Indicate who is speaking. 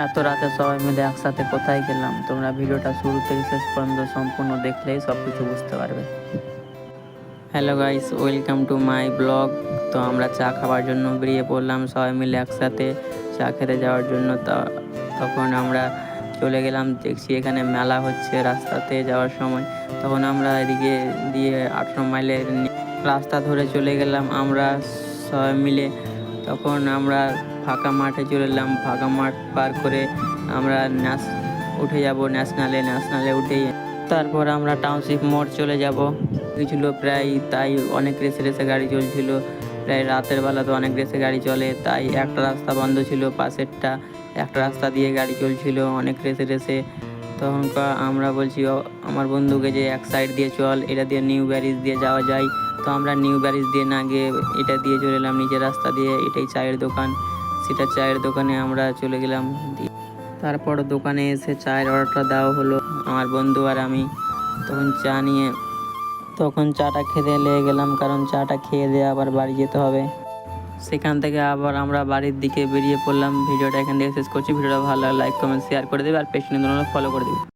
Speaker 1: এত রাতে সবাই মিলে একসাথে কোথায় গেলাম, তোমরা ভিডিওটা শুরু থেকে শেষ পর্যন্ত সম্পূর্ণ দেখলেই সব কিছু বুঝতে পারবে। Hello guys, welcome to my blog. তো আমরা চা খাওয়ার জন্য বেরিয়ে পড়লাম সবাই মিলে একসাথে চা খেতে যাওয়ার জন্য। তখন আমরা চলে গেলাম, দেখছি এখানে মেলা হচ্ছে রাস্তাতে যাওয়ার সময়। তখন আমরা এদিকে দিয়ে 18 মাইলের রাস্তা ধরে চলে গেলাম আমরা সবাই মিলে। তখন আমরা ফাঁকা মাঠে চলে এলাম, ফাঁকা মাঠ পার করে আমরা উঠে যাব ন্যাশনালে উঠেই তারপর আমরা টাউনশিপ মোড় চলে যাব। ছিল প্রায়, তাই অনেক রেসে গাড়ি চলছিল। প্রায় রাতের বেলা তো অনেক রেসে গাড়ি চলে, তাই একটা রাস্তা বন্ধ ছিল, পাশেরটা একটা রাস্তা দিয়ে গাড়ি চলছিল অনেক রেসে। তখন আমরা বলছি আমার বন্ধুকে যে এক সাইড দিয়ে চল, এটা দিয়ে নিউ ব্যারিজ দিয়ে যাওয়া যায়। তো আমরা নিউ ব্যারিজ দিয়ে না গিয়ে এটা দিয়ে চলে এলাম নিচের রাস্তা দিয়ে। এটাই চায়ের দোকান, সেটা চায়ের দোকানে আমরা চলে গেলাম। তারপর দোকানে এসে চায়ের অর্ডারটা দেওয়া হলো আমার বন্ধু আর আমি। তখন চাটা খেতে লেগে গেলাম, কারণ চাটা খেয়ে দিয়ে আবার বাড়ি যেতে হবে। সেখান থেকে আবার আমরা বাড়ির দিকে বেরিয়ে পড়লাম। ভিডিওটা এখান থেকে শেষ করছি। ভিডিওটা ভালো লাগে লাইক কমেন্ট শেয়ার করে দেবে, আর পেছনে ফলো করে দেবে।